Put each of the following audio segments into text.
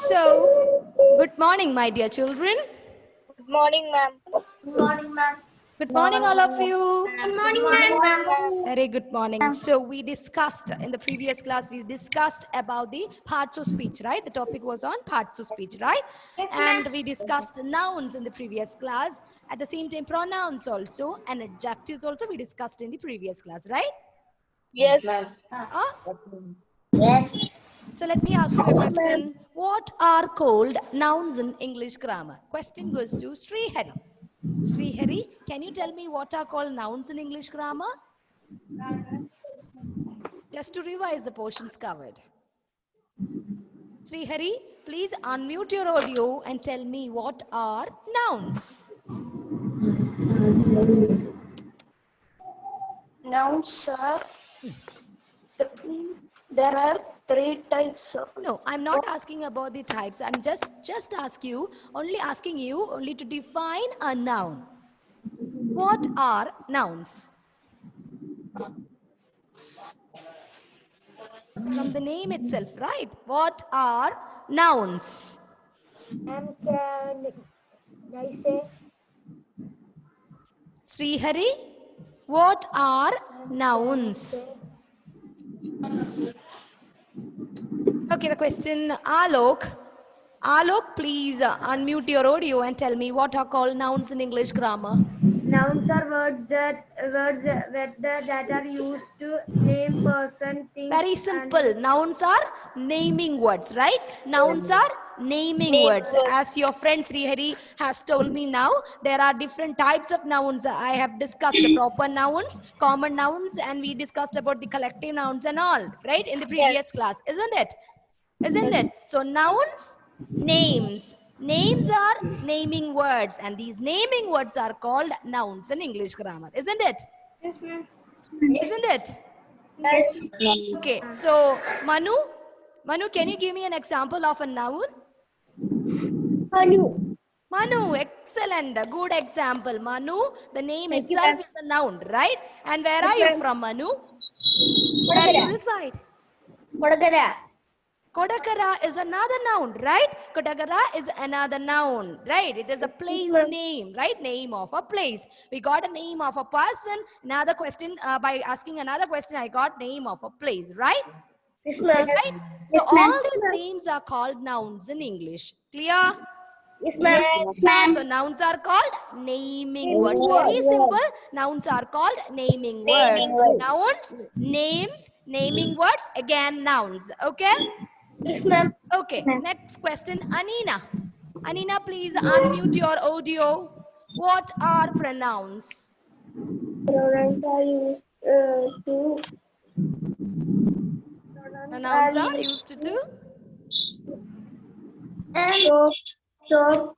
So, good morning, my dear children. Good morning, ma'am. Good morning, ma'am. Good morning, all of you. Good morning, ma'am. Very good morning. So, we discussed in the previous class, we discussed about the parts of speech, right? The topic was on parts of speech, right? Yes, And ma'am. we discussed nouns in the previous class. At the same time, pronouns also and adjectives also we discussed in the previous class, right? Yes. Yes. So let me ask you a question. What are called nouns in English grammar? Question goes to Sri Hari. Sri Hari, can you tell me what are called nouns in English grammar? Just to revise the portions covered. Sri Hari, please unmute your audio and tell me what are nouns. Nouns are there are three types of. No, I'm not asking about the types. I'm just only asking you only to define a noun. What are nouns? From the name itself, right? What are nouns? Can I say? Sri Hari, what are nouns? Okay, the question, Alok. Alok, please unmute your audio and tell me what are called nouns in English grammar. Nouns are words that are used to name person, things. Very simple. Nouns are naming words, right? Nouns are naming words. As your friend Sri Hari has told me now, there are different types of nouns. I have discussed the proper nouns, common nouns, and we discussed about the collective nouns and all, right? In the previous class, isn't it? Isn't it? So nouns, names. Names are naming words, and these naming words are called nouns in English grammar, isn't it? Yes, ma'am. Isn't it? Yes. Okay, so Manu, can you give me an example of a noun? Manu, excellent, a good example. Manu, the name Thank you, itself ma'am. is a noun, right? And where are Yes, you ma'am. from, Manu? Where you reside? Kodagara. Kodakara is another noun, right? Kodakara is another noun, right? It is a place name, right? Name of a place. We got a name of a person. Another question, by asking another question, I got name of a place, right? Yes, ma'am. Right? So all these names are called nouns in English. Clear? Yes, ma'am. Yes, ma'am. So nouns are called naming words. Very simple. Nouns are called naming words. Naming words. Nouns, names, naming words, again nouns. Okay? Yes, ma'am. Okay. Next question, Anina. Anina, please unmute your audio. What are pronouns? Pronouns are used to. Pronouns are used to show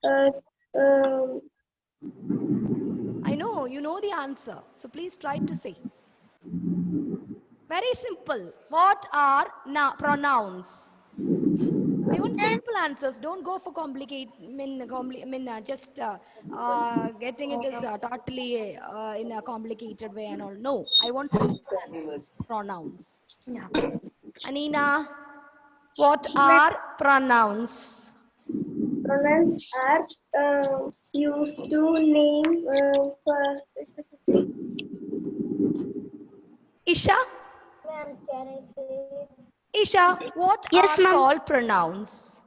I know, you know the answer. So please try to say. Very simple. What are pronouns? I want simple answers. Don't go for complicated. Just getting it is totally in a complicated way and all. No, I want simple answers. Pronouns. Anina, what are pronouns? pronouns are used to name for Isha, Ma'am, can I say? Isha, what Yes, are ma'am. called pronouns?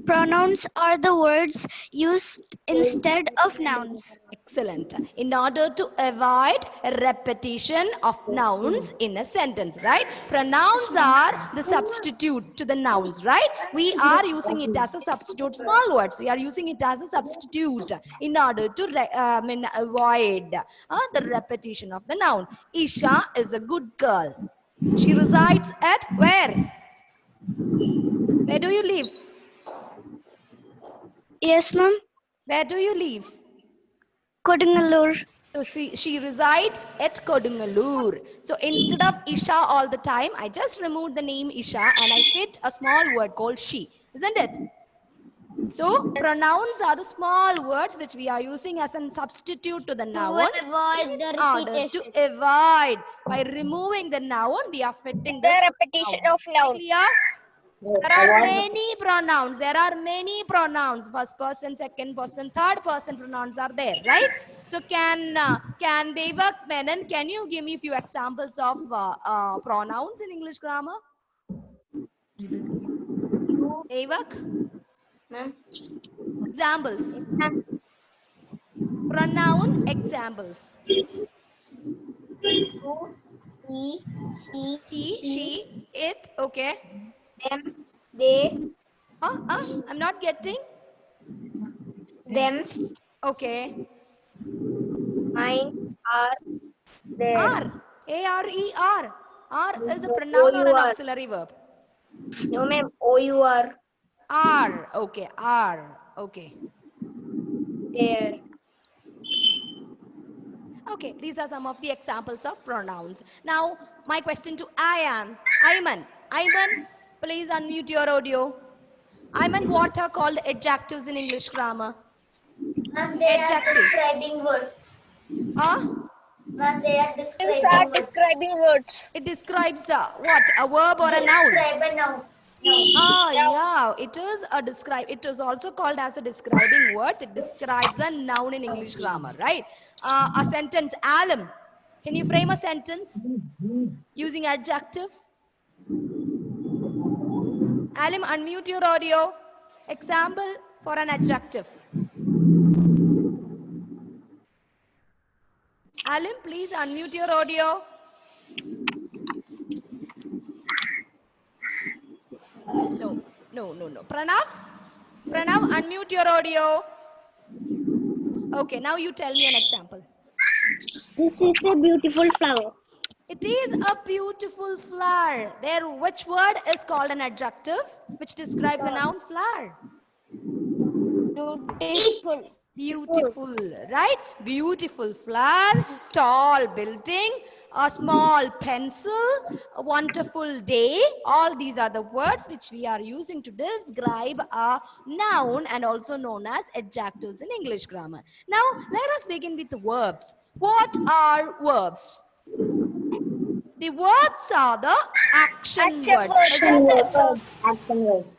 Pronouns are the words used instead of nouns. Excellent. In order to avoid repetition of nouns in a sentence, right? Pronouns are the substitute to the nouns, right? We are using it as a substitute, small words. We are using it as a substitute in order to avoid the repetition of the noun. Isha is a good girl. She resides at where? Where do you live? Yes, ma'am. Where do you live? Kodungalur. So she resides at Kodungalur. So instead of Isha all the time, I just removed the name Isha and I fit a small word called she, isn't it? So pronouns are the small words which we are using as a substitute to the noun avoid the in order to avoid. By removing the noun, we are fitting The this repetition noun. of noun. Clear? There are many pronouns. There are many pronouns. First person, second person, third person pronouns are there, right? So can Devak Menon, can you give me a few examples of pronouns in English grammar? Devak? Examples. Pronoun examples. He, she, it. Okay. Them, they, I'm not getting. them, Okay. mine, are, their. R. A-R-E-R. R is a pronoun or an O-U-R. auxiliary verb? No, ma'am. O-U-R. R. Okay. R. Okay. There. Okay. These are some of the examples of pronouns. Now, my question to Ayman. Ayman, please unmute your audio. Ayman, what are called adjectives in English grammar? And they are Adjectives. describing words. And they are describing words. It describes what? A verb or a noun? Describe a noun. Yeah, it is a describe. It is also called as a describing words. It describes a noun in English grammar, right? A sentence. Alam, can you frame a sentence using adjective? Alim, unmute your audio. Example for an adjective. Alim, please unmute your audio. No. Pranav, unmute your audio. Okay, now you tell me an example. This is a beautiful flower. It is a beautiful flower. There, which word is called an adjective, which describes a noun? Flower. Beautiful, right? Beautiful flower, tall building, a small pencil, a wonderful day. All these are the words which we are using to describe a noun and also known as adjectives in English grammar. Now, let us begin with the verbs. What are verbs? The verbs are the action words, isn't it?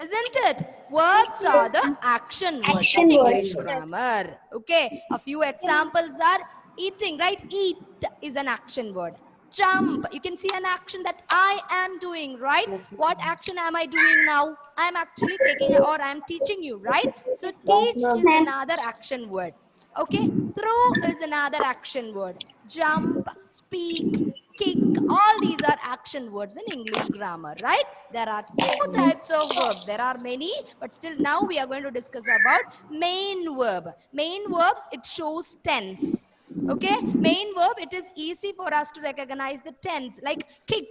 Isn't it? Verbs are the action words in English grammar. Okay, a few examples are eating, right? Eat is an action word. Jump, you can see an action that I am doing, right? What action am I doing now? I am actually taking or I am teaching you, right? So teach is another action word. Okay, throw is another action word. Jump, speak, kick, all these are action words in English grammar, right? There are two types of verbs. There are many, but still now we are going to discuss about main verb. Main verbs, it shows tense. Okay, main verb, it is easy for us to recognize the tense, like kick,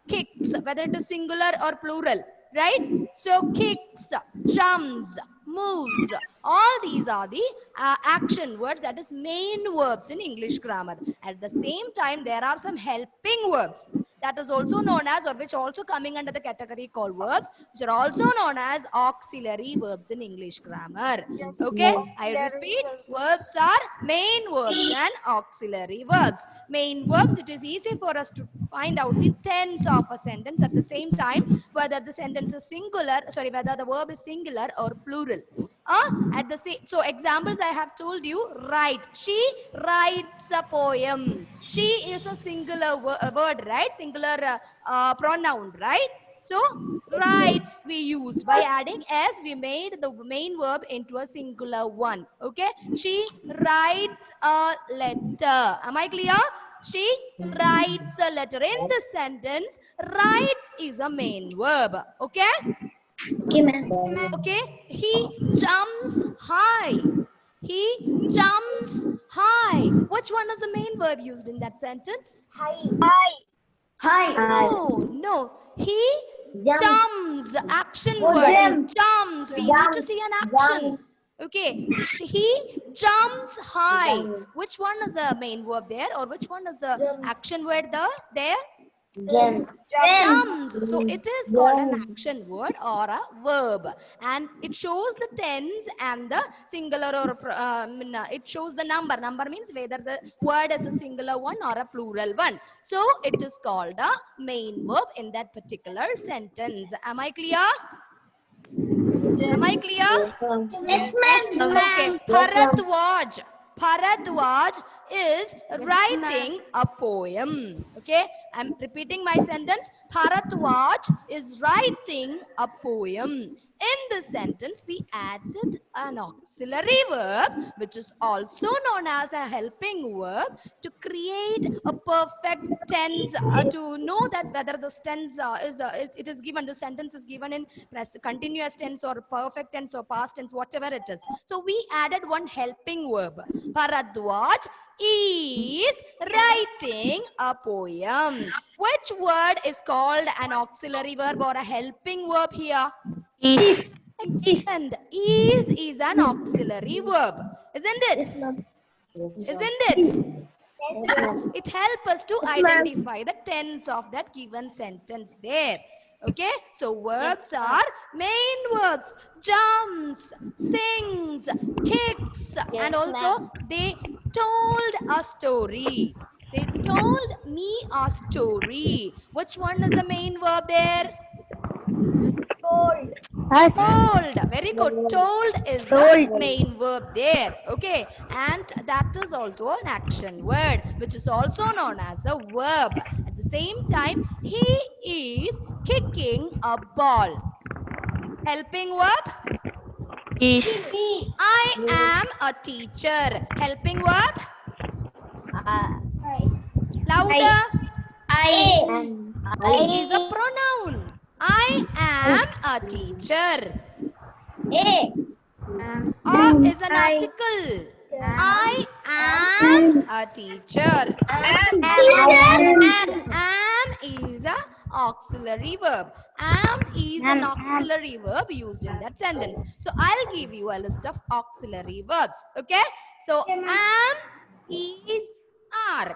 kicks, whether it is singular or plural, right? So kicks, jumps, moves, all these are the action words, that is main verbs in English grammar. At the same time, there are some helping verbs that is also known as, or which also coming under the category called verbs, which are also known as auxiliary verbs in English grammar. Okay, I repeat, verbs are main verbs and auxiliary verbs. Main verbs, it is easy for us to find out the tense of a sentence, at the same time whether the sentence is singular, whether the verb is singular or plural. At the same, so examples I have told you. Write, she writes a poem. She is a singular word, right? Singular pronoun, right? So writes we used by adding s, we made the main verb into a singular one. Okay, she writes a letter. Am I clear? She writes a letter. In this sentence, writes is a main verb. Okay. Okay, he jumps high. He jumps high. Which one is the main verb used in that sentence? No. He jumps. Action word. Jumps. We need to see an action. Okay. He jumps high. Which one is the main verb there, or which one is the action word there? Jumps. So it is called an action word or a verb, and it shows the tense and the singular or it shows the number. Number means whether the word is a singular one or a plural one. So it is called a main verb in that particular sentence. Am I clear? Am I clear? Yes, ma'am. Okay. Bharadwaj. Bharadwaj is writing a poem. Okay. I'm repeating my sentence. Bharadwaj is writing a poem. In this sentence, we added an auxiliary verb, which is also known as a helping verb, to create a perfect tense, to know that whether the tense it is given, the sentence is given in continuous tense or perfect tense or past tense, whatever it is. So we added one helping verb. Bharadwaj is writing a poem. Which word is called an auxiliary verb or a helping verb here? Excellent. Is an auxiliary verb, isn't it? Isn't it? It helps us to identify the tense of that given sentence there. Okay, so verbs are main verbs: jumps, sings, kicks, and also they told a story. They told me a story. Which one is the main verb there? Told. Very good. Told is the main verb there. Okay. And that is also an action word, which is also known as a verb. At the same time, he is kicking a ball. Helping verb? I am a teacher. Helping verb? Louder. I is a pronoun. I am a teacher. Is an article. I am a teacher. Am is a auxiliary verb. Am is an auxiliary verb used in that sentence. So I'll give you a list of auxiliary verbs. Okay. So am, is, are.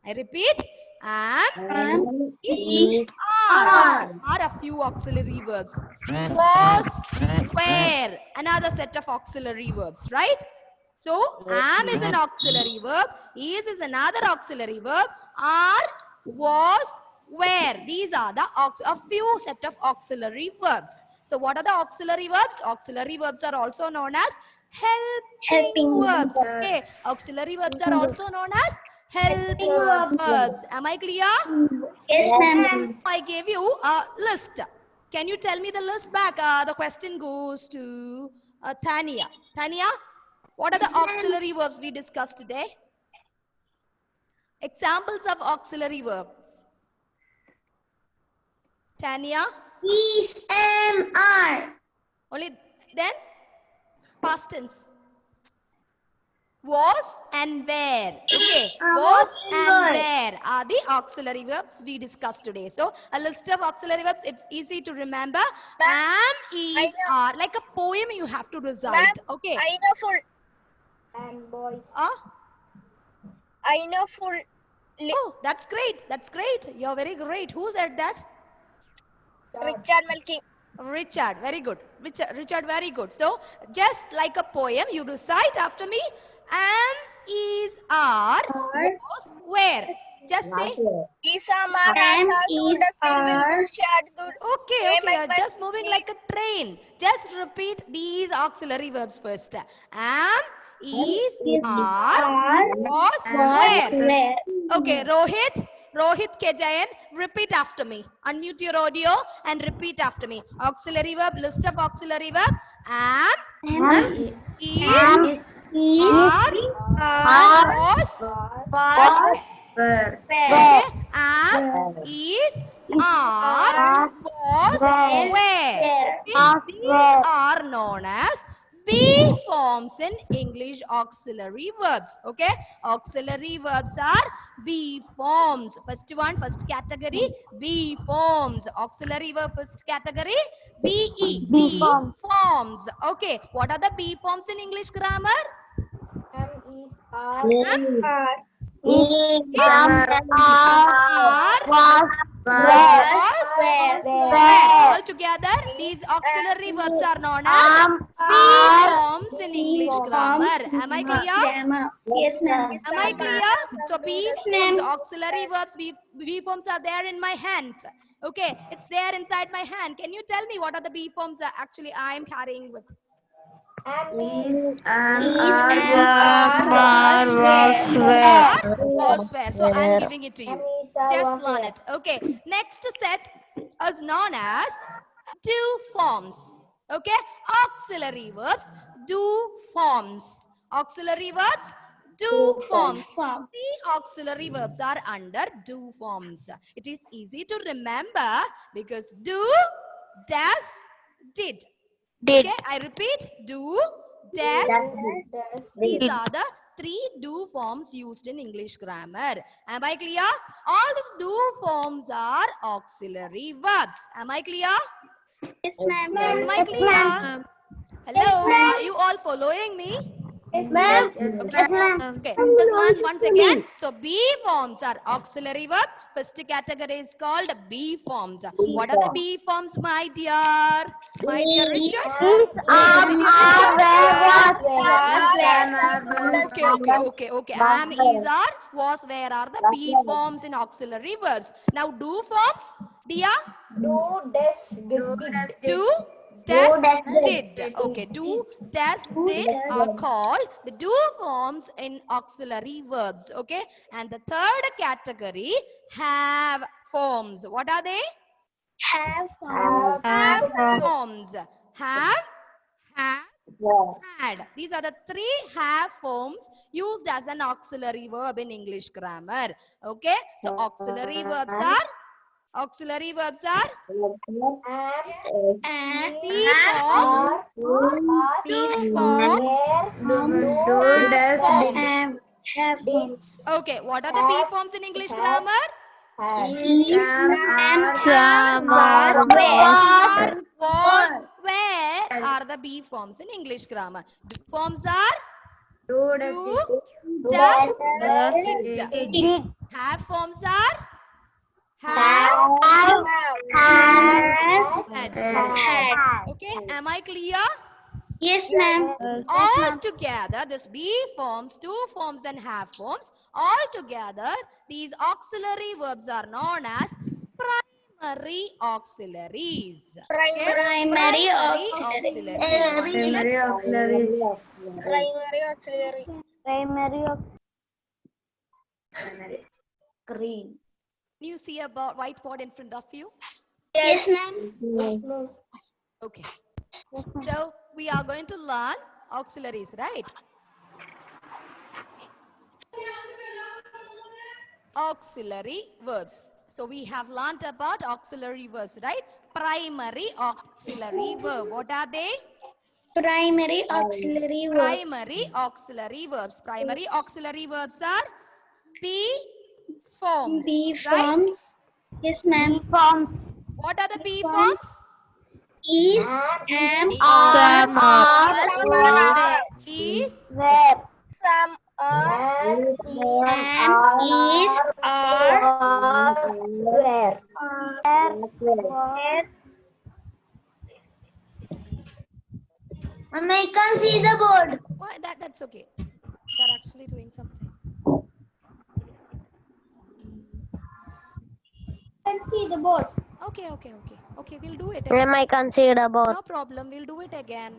I repeat. Am, is, are a few auxiliary verbs. Was, were, another set of auxiliary verbs, right? So am is an auxiliary verb, is another auxiliary verb, are, was, were. These are the a few set of auxiliary verbs. So what are the auxiliary verbs? Auxiliary verbs are also known as helping verbs. Okay, auxiliary verbs are also known as helping verbs. Am I clear? Yes, ma'am. I gave you a list. Can you tell me the list back? The question goes to Tania. Tania, what are the auxiliary verbs we discussed today? Examples of auxiliary verbs. Tania? Is, am, are. Only then? Past tense. Was and were. Okay. Was and were are the auxiliary verbs we discussed today. So a list of auxiliary verbs, it's easy to remember. Am, is, are. Like a poem you have to recite. Okay. I know full. And boys. I know full. Oh, that's great. That's great. You're very great. Who said that? Richard Malking. Richard. Very good. Richard, very good. So just like a poem, you recite after me. Am, is, are, was, where. Just say. Is, am, is, are. Okay, you're just moving like a train. Just repeat these auxiliary verbs first. Am, is, are, was, where. Okay, Rohit Kejayan, repeat after me. Unmute your audio and repeat after me. Auxiliary verb, list of auxiliary verb. Am, is, are, was, where. Okay. Am, is, are, was, where. These are known as be forms in English auxiliary verbs. Okay. Auxiliary verbs are be forms. First one, first category, be forms. Auxiliary verb, first category, be, be forms. Okay. What are the be forms in English grammar? Am, is, are. Where. All together, these auxiliary verbs are known as be forms in English grammar. Am I clear? Yes, ma'am. Am I clear? So be forms, auxiliary verbs, be forms are there in my hands. Okay, it's there inside my hand. Can you tell me what are the be forms that actually I am carrying with? Is Was where. So I'm giving it to you. Just learn it. Okay. Next set is known as do forms. Okay. Auxiliary verbs, do forms. Auxiliary verbs, do forms. Three auxiliary verbs are under do forms. It is easy to remember because do, does, did. Okay, I repeat, do, does, these are the three do forms used in English grammar. Am I clear? All these do forms are auxiliary verbs. Am I clear? Yes, ma'am. Am I clear? Hello, are you all following me? Yes, ma'am. Okay, let's learn once again. So, be forms are auxiliary verb. First category is called be forms. What are the be forms, my dear? My dear Richard? Okay. Am, is, are, was, where are the be forms in auxiliary verbs. Now, do forms, Dia? Do, does, did. Okay, do, does, did are called the do forms in auxiliary verbs. Okay, and the third category have forms. What are they? Have Have forms. Have, had. These are the three have forms used as an auxiliary verb in English grammar. Okay, so auxiliary verbs are be forms, do forms. Okay, what are the be forms in English grammar? Was, where are the be forms in English grammar? Do forms are do, does, did. Have forms are have, had. Okay, am I clear? Yes, ma'am. All together, this be forms, do forms and have forms, all together, these auxiliary verbs are known as primary auxiliaries. Okay? Primary auxiliaries. Primary auxiliaries. Primary auxiliary. Green. You see a whiteboard in front of you? Yes, ma'am. Okay. So, we are going to learn auxiliaries, right? Auxiliary verbs. So, we have learned about auxiliary verbs, right? Primary auxiliary verb. What are they? Primary auxiliary verbs. Primary auxiliary verbs. Primary auxiliary verbs are be forms. Be right? forms. Yes, ma'am. What are the be forms? Is, am, Is, some, am, is, are, Where? Mama, I can't see the board. why that's okay. They're actually doing something. I can see the board. Okay, we'll do it. Ma'am, I can't see the board. No problem. We'll do it again.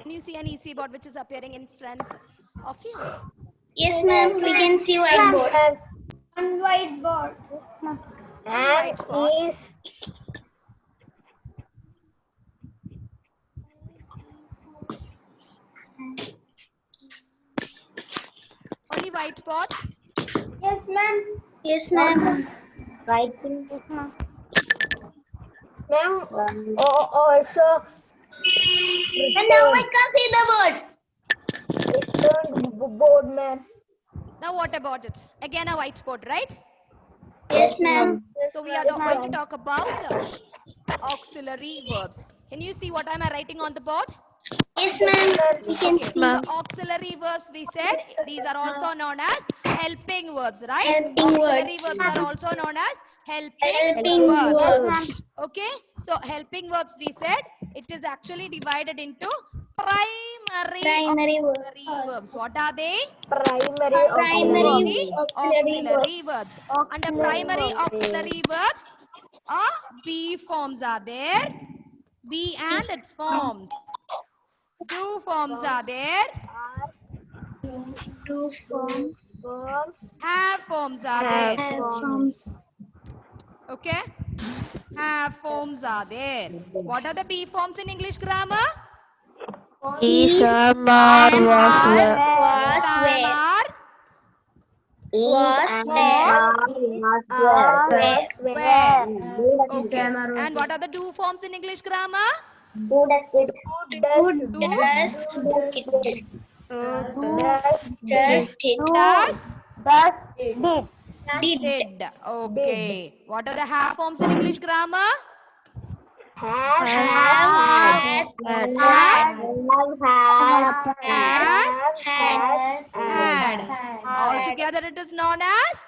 Can you see an easy board which is appearing in front of you? Yes, ma'am. We can see whiteboard. And whiteboard. Whiteboard. Is Only whiteboard. Yes, ma'am. Yes, ma'am. writing. Ma'am, also And now I can see the board. return board, ma'am. Now what about it? Again a whiteboard, right? Yes, ma'am. So we are going to talk about auxiliary verbs. Can you see what am I writing on the board? Yes, ma'am. You can Okay, see. so auxiliary verbs we said these are also known as helping verbs, right? Helping Auxiliary words. verbs are also known as helping Helping verbs. verbs. Okay, so helping verbs we said it is actually divided into primary Primary auxiliary verbs. What are they? Primary Primary Auxiliary verbs. Under primary verbs. auxiliary verbs, be forms are there. Be and its forms. Do forms are there. Do form. Verbs Have forms are there. Have forms. Okay. Have forms are there. What are the be forms in English grammar? Is, am, are, was, were. Am, are, were. Okay. And what are the do forms in English grammar? Who does Do, it? Does it? does, did. Okay. What are the have forms in English grammar? Has. Has, had. Altogether it is known as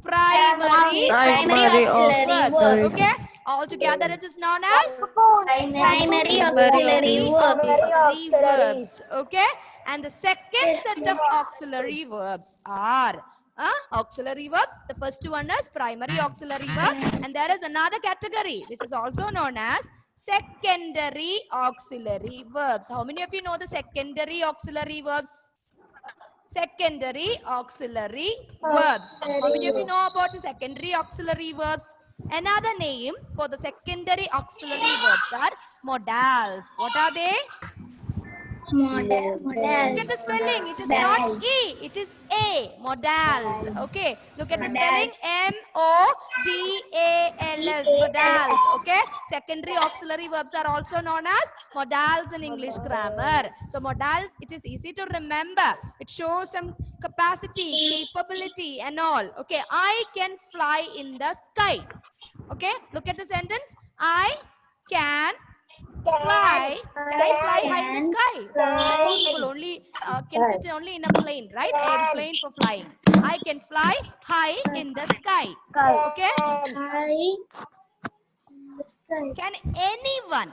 primary auxiliary verbs. verbs. Okay. Altogether it is known as Primary auxiliary verbs. auxiliary verbs. Okay. And the second set of auxiliary verbs are auxiliary verbs. The first one is primary auxiliary verb, and there is another category which is also known as secondary auxiliary verbs. How many of you know the secondary auxiliary verbs? Secondary auxiliary verbs. How many of you know about the secondary auxiliary verbs? Another name for the secondary auxiliary verbs are modals. What are they? Look at the spelling. It is not E. It is A. Modals. Okay. Look at the spelling. M-O-D-A-L-S. Modals. Okay. Secondary auxiliary verbs are also known as modals in English grammar. So modals, it is easy to remember. It shows some capacity, capability and all. Okay. I can fly in the sky. Okay. Look at the sentence. I can fly. Can I fly high in the sky? Impossible. Only can sit only in a plane, right? Airplane for flying. I can fly high in the sky. Okay. Can anyone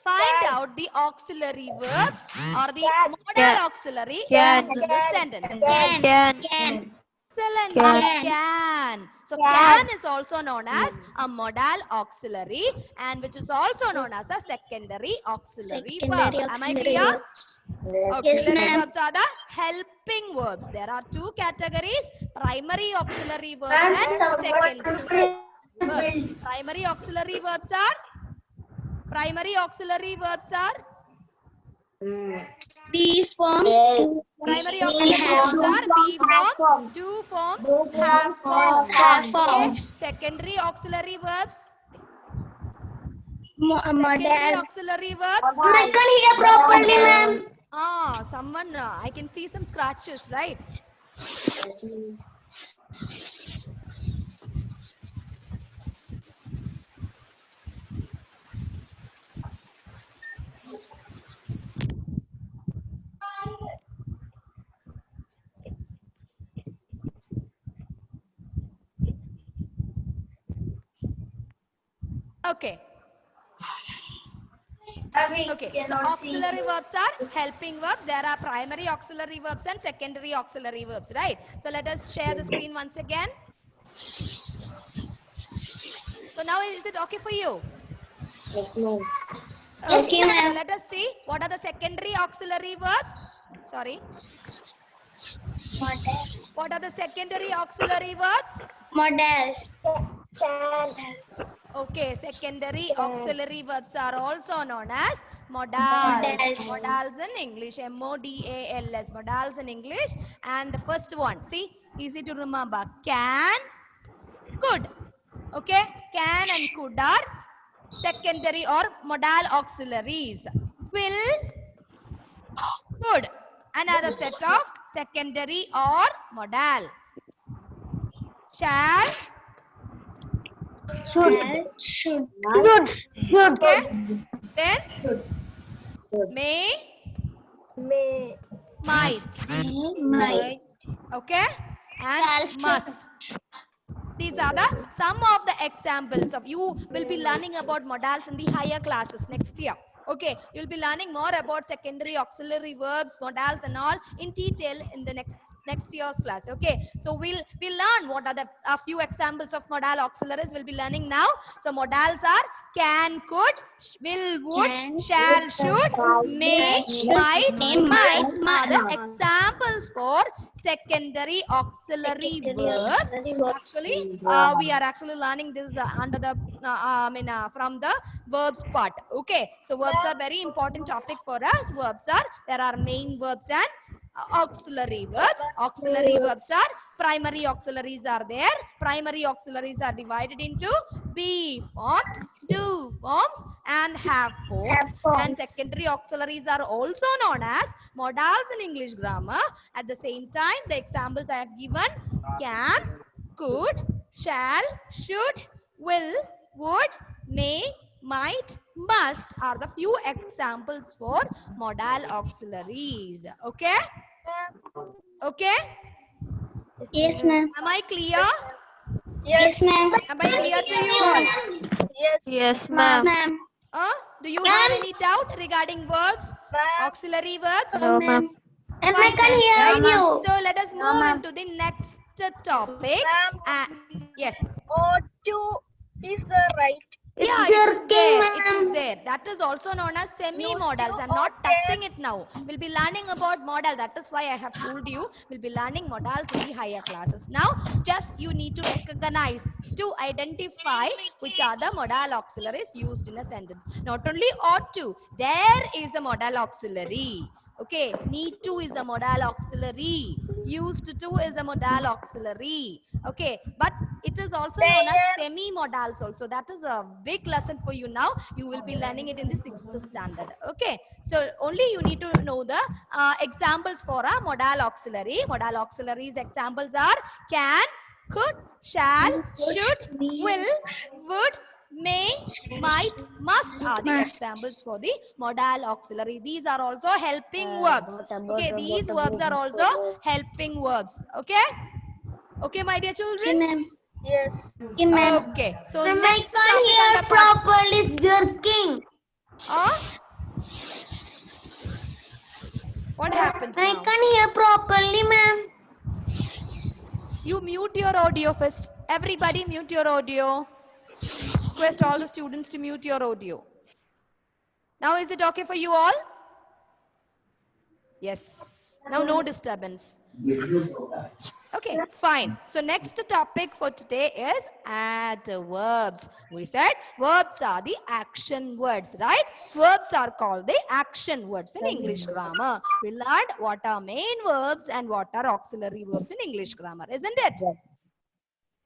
find out the auxiliary verb or the modal auxiliary used in this sentence? Excellent. Can. So can is also known as a modal auxiliary and which is also known as a secondary auxiliary verb. Am I clear? Auxiliary verbs are the helping verbs. There are two categories, primary auxiliary verbs and secondary verbs. Primary auxiliary verbs are Be forms. primary auxiliary verbs are be forms, do forms, have forms. Okay. Secondary auxiliary verbs. Secondary auxiliary verbs. I can't hear properly, ma'am. Someone, I can see some scratches, right? Okay. Okay, so auxiliary verbs are helping verbs. There are primary auxiliary verbs and secondary auxiliary verbs, right? So let us share the screen once again. So now is it okay for you? Okay, so let us see what are the secondary auxiliary verbs. Sorry. What are the secondary auxiliary verbs? Models. Okay, secondary auxiliary verbs are also known as modals. Modals in English, M-O-D-A-L-S, modals in English. And the first one, see, easy to remember, can, could. Okay, can and could are secondary or modal auxiliaries. Will, could. Another set of secondary or modal. shall, Should. okay. Then may, May. might, okay, and must. These are the some of the examples of. You will be learning about modals in the higher classes next year. Okay, you'll be learning more about secondary auxiliary verbs, modals and all in detail in the next year's class. Okay, so we'll learn what are the a few examples of modal auxiliaries we'll be learning now. So modals are can, could, will, would, shall, should, may, might, must are the examples for secondary auxiliary verbs. Actually, we are actually learning this under the from the verbs part. Okay, so verbs are very important topic for us. Verbs are, there are main verbs and auxiliary verbs. Auxiliary verbs are, primary auxiliaries are there. Primary auxiliaries are divided into be forms, do forms and have forms. And secondary auxiliaries are also known as modals in English grammar. At the same time, the examples I have given, can, could, shall, should, will, would, may, might, must are the few examples for modal auxiliaries. Okay? Okay? Yes, ma'am. Am I clear? Yes, ma'am. Am I clear to you all? Yes, ma'am. Ma'am. Do you have any doubt regarding verbs? Auxiliary verbs? No, ma'am. Ma'am, I can hear Right? you. So let us move into the next topic. Yes. O2 is the right. Yeah, jerking, it is ma'am. there. That is also known as semi-modals. I'm not touching it now. We'll be learning about modal. That is why I have told you we'll be learning modals in the higher classes. Now, just you need to recognize, to identify which are the modal auxiliaries used in a sentence. Not only ought to, there is a modal auxiliary. Okay, need to is a modal auxiliary. Used to is a modal auxiliary. Okay, but it is also known as semi-modals also. That is a big lesson for you now. You will be learning it in the 6th standard. Okay, so only you need to know the examples for a modal auxiliary. Modal auxiliaries examples are can, could, shall, should, will, would, may, might, must are the examples for the modal auxiliary. These are also helping verbs. Okay, these verbs are also helping verbs. Okay? Okay, my dear children? Yes. Okay, ma'am. Okay, so Ma'am, I next can't topic on hear the part. properly. It's jerking. What happened I now? can't hear properly, ma'am. You mute your audio first. Everybody mute your audio. Request all the students to mute your audio. Now is it okay for you all? Yes. Now no disturbance. Okay, fine. So next topic for today is adverbs. We said verbs are the action words, right? Verbs are called the action words in English grammar. We learned what are main verbs and what are auxiliary verbs in English grammar, isn't it?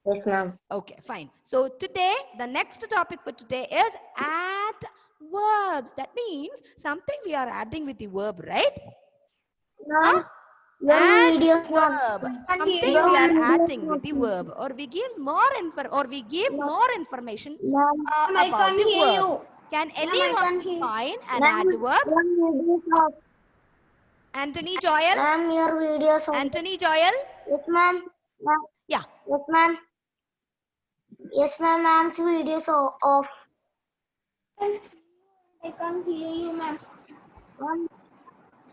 Yes, ma'am. Okay, fine. So today, the next topic for today is adverbs. That means something we are adding with the verb, right? Ma'am, Add videos verb. Something we are adding with the verb, or we give more information about the verb. Can anyone find an adverb? Anthony Joel? Ma'am, your videos. Anthony Joel? Yes, ma'am. Yeah. Yes, ma'am. Yes, ma'am. Ma'am's videos off. I can't hear you, ma'am.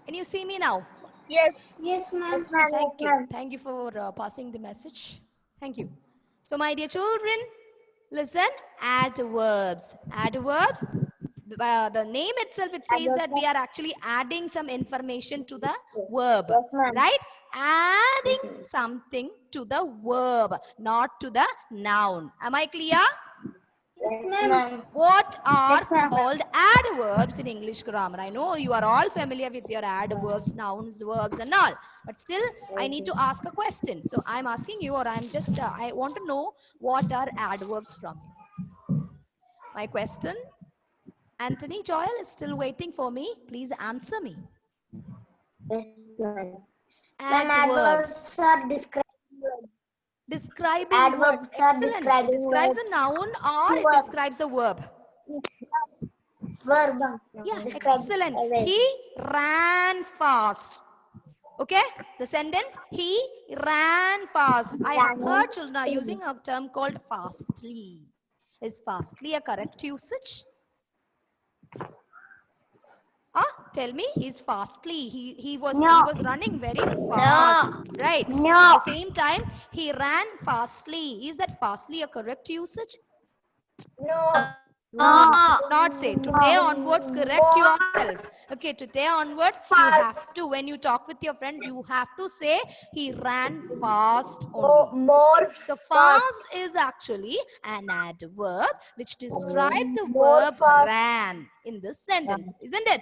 Can you see me now? Yes. Yes, ma'am. Thank you. Thank you for passing the message. Thank you. So, my dear children, listen, adverbs. Adverbs, the name itself, it says that we are actually adding some information to the verb, right? Adding something to the verb, not to the noun. Am I clear? Yes, ma'am. What are Yes, ma'am. called adverbs in English grammar? I know you are all familiar with your adverbs, nouns, verbs and all. But still, I need to ask a question. So I'm asking you, or I'm just, I want to know what are adverbs from you. My question, Anthony Joel is still waiting for me. Please answer me. Yes, ma'am. Adverbs. Adverbs are describing words. Describing what? Adverbs are Excellent. describing Describes a words. noun or it Verb. describes a verb. Verb. Yeah, Describe excellent. a verb. He ran fast. Okay, the sentence, he ran fast. I have heard children are using a term called fastly. Is fastly a correct usage? Tell me, he's fastly. He was running very fast. Right. No. At the same time, he ran fastly. Is that fastly a correct usage? No. Not say. Today onwards, correct yourself. Okay, today onwards, you have to, when you talk with your friends, you have to say he ran fast only. More. So fast is actually an adverb which describes the More verb fast. ran in this sentence, isn't it?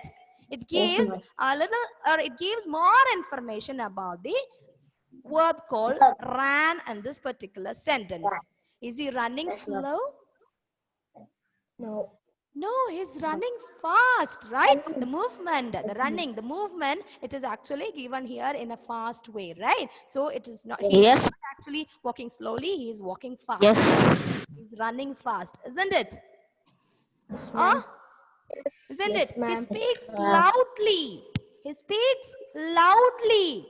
It gives a little, or it gives more information about the verb called ran in this particular sentence. Is he running slow? No. No, he's running fast, right? The movement, the running, the movement, it is actually given here in a fast way, right? So it is not, he's not actually walking slowly, he is walking fast. He's running fast, isn't it? Isn't it? He speaks loudly. He speaks loudly.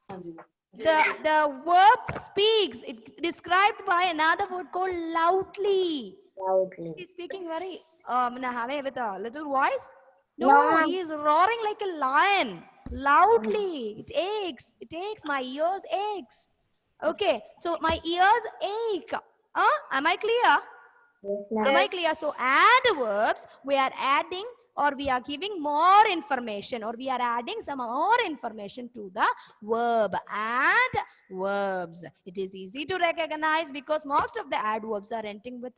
The verb speaks, it described by another word called loudly. He's speaking very with a little voice. No, he is roaring like a lion. Loudly. It aches. It aches. My ears aches. Okay. So my ears ache. Am I clear? Am I clear? So adverbs, we are adding or we are giving more information or we are adding some more information to the verb. Adverbs. It is easy to recognize because most of the adverbs are ending with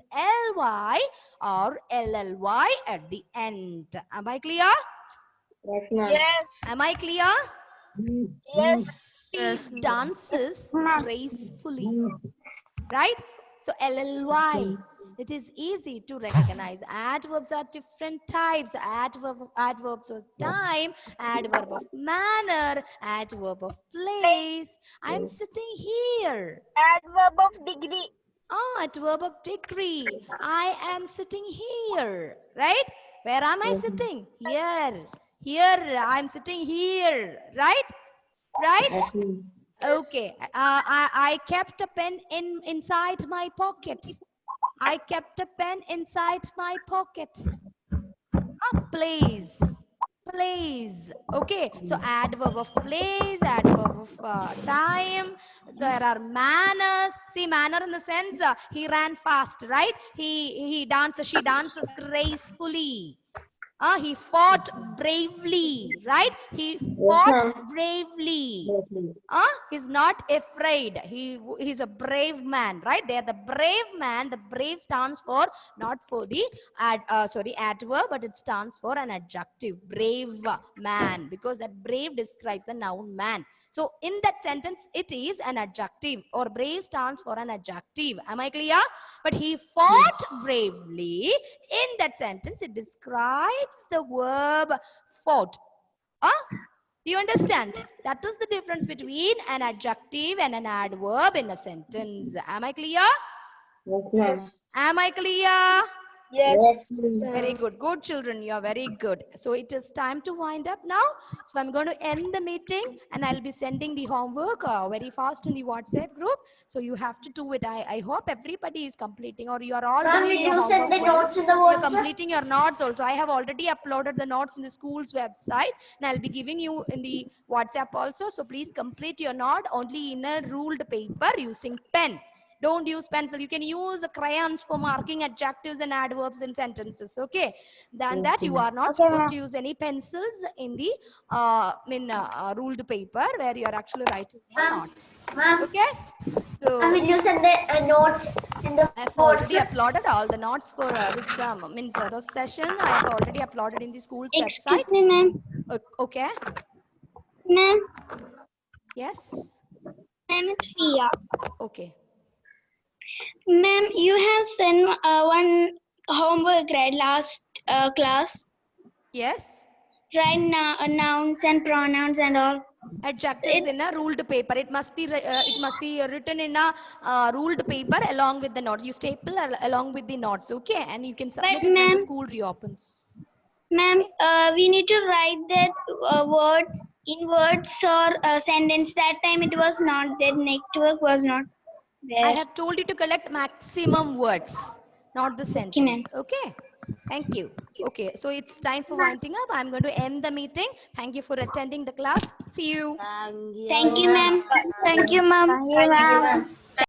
ly or lly at the end. Am I clear? Yes. Am I clear? Yes. He dances gracefully. Right? So LLY. It is easy to recognize. Adverbs are different types. Adverbs of time, adverb of manner, adverb of place. I'm sitting here. Adverb of degree. Adverb of degree. I am sitting here. Right? Where am I sitting? Here. Here. I'm sitting here. Right? Right? Okay. I kept a pen inside my pocket. I kept a pen inside my pocket. Place. Place. Okay. So adverb of place, adverb of time. There are manners. See, manner in the sense he ran fast, right? He dances. She dances gracefully. He fought bravely, right? He fought bravely. He's not afraid. He's a brave man, right? They're the brave man. The brave stands for not for the adverb, but it stands for an adjective. Brave man, because that brave describes the noun man. So in that sentence, it is an adjective, or brave stands for an adjective. Am I clear? But he fought bravely. In that sentence, it describes the verb fought. Do you understand? That is the difference between an adjective and an adverb in a sentence. Am I clear? Yes. Am I clear? Yes. Very good. Good children. You are very good. So it is time to wind up now. So I'm going to end the meeting and I'll be sending the homework very fast in the WhatsApp group. So you have to do it. I hope everybody is completing, or you are all doing your you send the homework well. notes in the You're WhatsApp? completing your notes also. I have already uploaded the notes in the school's website and I'll be giving you in the WhatsApp also. So please complete your note only in a ruled paper using pen. Don't use pencil. You can use crayons for marking adjectives and adverbs in sentences. Okay. Than that, you are not supposed to use any pencils in the ruled paper where you are actually writing your notes. Ma'am, Okay. So will you send the notes in the I've already WhatsApp? uploaded all the notes for this term. This session I have already uploaded in the school's Excuse website. me, ma'am. Okay. Ma'am, Yes. ma'am, it's Fia. Okay. Ma'am, you have sent one homework, right? Last class. Yes. Write nouns and pronouns and all. Adjectives in a ruled paper. It must be written in a ruled paper along with the notes. You staple along with the notes, okay? And you can submit it when the ma'am- school reopens. Ma'am, we need to write that words in words or sentence. That time it was not there. Network was not there. I have told you to collect maximum words, not the sentence. Okay. Thank you. Okay. So it's time for winding up. I'm going to end the meeting. Thank you for attending the class. See you. Thank you, ma'am. Thank you, ma'am. Thank you, ma'am.